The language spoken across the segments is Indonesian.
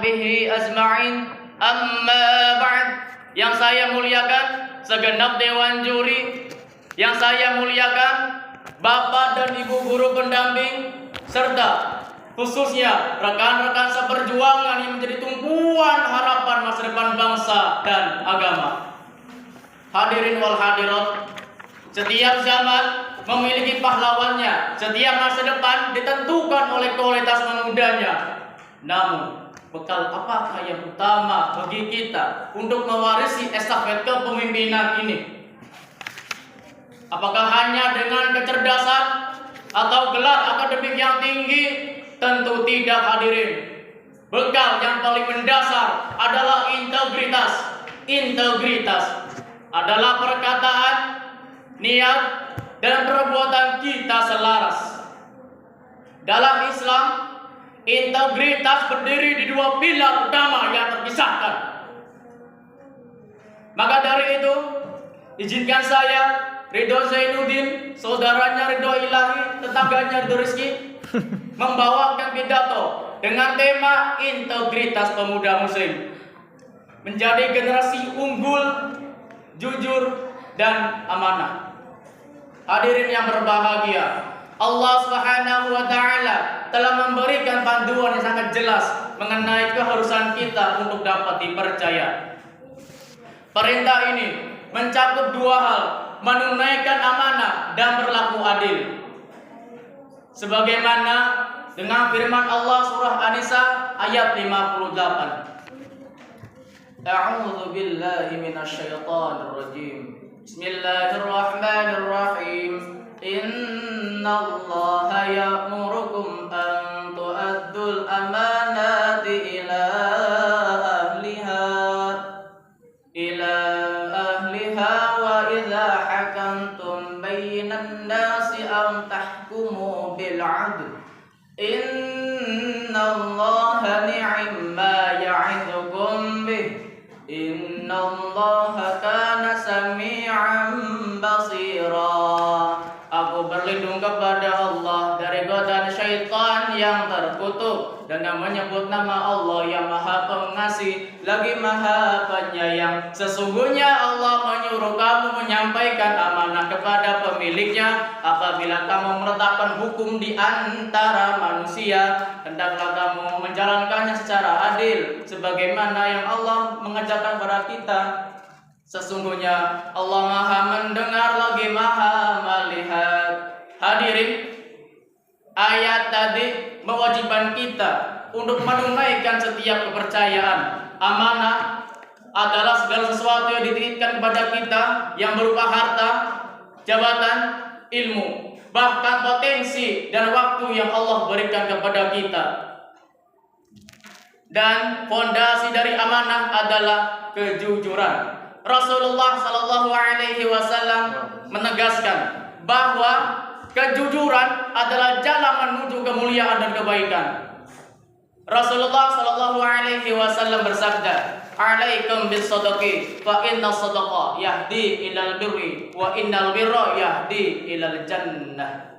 sahbihi ajma'in. Amma ba'd. Yang saya muliakan segenap dewan juri, yang saya muliakan Bapak dan Ibu guru pendamping, serta khususnya rekan-rekan seperjuangan yang menjadi tumpuan harapan masa depan bangsa dan agama. Hadirin wal hadirat, setiap zaman memiliki pahlawannya, setiap masa depan ditentukan oleh kualitas pemudanya. Namun, bekal apakah yang utama bagi kita untuk mewarisi estafet kepemimpinan ini? Apakah hanya dengan kecerdasan atau gelar akademik yang tinggi? Tentu tidak, hadirin. Bekal yang paling mendasar adalah integritas. Integritas adalah perkataan, niat, dan perbuatan kita selaras. Dalam Islam, integritas berdiri di dua pilar utama yang terpisahkan. Maka dari itu, izinkan saya, Ridho Zainuddin, saudaranya Ridho Ilahi, tetangganya Ridho Rizki, membawakan pidato dengan tema integritas pemuda muslim, menjadi generasi unggul, jujur, dan amanah. Hadirin yang berbahagia, Allah Subhanahu wa Ta'ala telah memberikan panduan yang sangat jelas mengenai keharusan kita untuk dapat dipercaya. Perintah ini mencakup dua hal: menunaikan amanah dan berlaku adil. Sebagaimana dengan firman Allah surah An-Nisa ayat 58. A'udzu billahi minasyaitonir rajim. Bismillahirrahmanirrahim. Innallaha ya'murukum an tu'addul amanati ila ahliha wa idza hakamtum bainan nasi an tahkumu bil 'adl. Innallaha ni'ma ya'idukum bih. Innallaha kana sami'an basira. Aku berlindung kepada Allah dari godaan syaitan yang terkutuk dengan menyebut nama Allah yang Maha Pengasih lagi Maha Penyayang. Sesungguhnya Allah menyuruh kamu menyampaikan amanah kepada pemiliknya. Apabila kamu meletakkan hukum di antara manusia, hendaklah kamu menjalankannya secara adil, sebagaimana yang Allah mengajarkan kepada kita. Sesungguhnya Allah Maha mendengar lagi Maha melihat. Hadirin, ayat tadi mewajibkan kita untuk menunaikan setiap kepercayaan. Amanah adalah segala sesuatu yang dititipkan kepada kita yang berupa harta, jabatan, ilmu, bahkan potensi dan waktu yang Allah berikan kepada kita. Dan fondasi dari amanah adalah kejujuran. Rasulullah Shallallahu Alaihi Wasallam menegaskan bahwa kejujuran adalah jalan menuju kemuliaan dan kebaikan. Rasulullah Shallallahu Alaihi Wasallam bersabda, "Alaikum bis-shadaqi, fa inna shadaqa yahdi ilal birri, wa innal birra yahdi ilal jannah."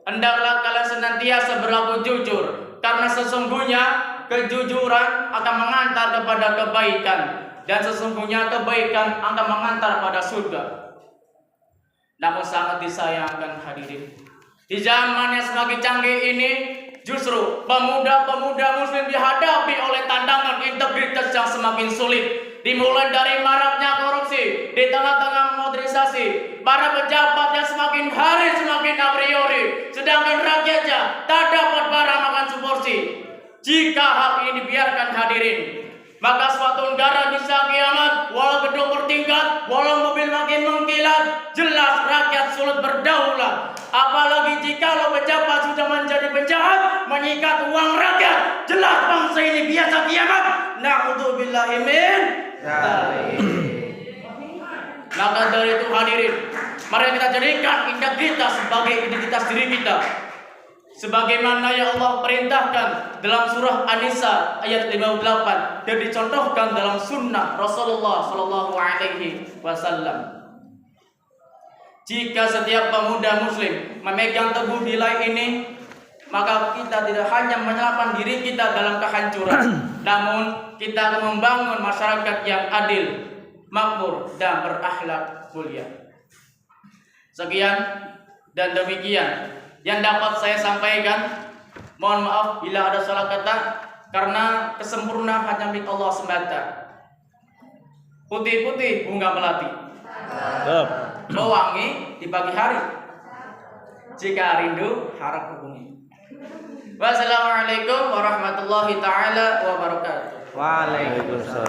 Hendaklah kalian senantiasa berlaku jujur, karena sesungguhnya kejujuran akan mengantar kepada kebaikan, dan sesungguhnya kebaikan akan mengantar pada surga. Namun sangat disayangkan, hadirin, di zaman yang semakin canggih ini, justru pemuda-pemuda muslim dihadapi oleh tantangan integritas yang semakin sulit. Dimulai dari maraknya korupsi, di tengah-tengah modernisasi, para pejabat yang semakin hari semakin a priori, sedangkan rakyatnya tak dapat barang makan seporsi. Jika hal ini dibiarkan, hadirin, maka suatu negara bisa kiamat, walau gedung bertingkat, walau mobil makin mengkilat, jelas rakyat sulit berdaulat. Apalagi jika pejabat sudah menjadi penjahat, menyikat uang rakyat, jelas bangsa ini biasa kiamat. Na'udzubillahi min dzalik. Maka dari itu, hadirin, mari kita jadikan integritas sebagai identitas diri kita, sebagaimana yang Allah perintahkan dalam surah An-Nisa ayat 58 dan dicontohkan dalam sunnah Rasulullah Shallallahu Alaihi Wasallam. Jika setiap pemuda muslim memegang teguh nilai ini, maka kita tidak hanya menyelamatkan diri kita dalam kehancuran, namun kita akan membangun masyarakat yang adil, makmur, dan berakhlak mulia. Sekian dan demikian yang dapat saya sampaikan. Mohon maaf bila ada salah kata, karena kesempurnaan hanya milik Allah semata. Putih-putih bunga melati, mewangi di pagi hari. Jika rindu harap hubungi. Wassalamualaikum warahmatullahi taala wabarakatuh. Waalaikumsalam.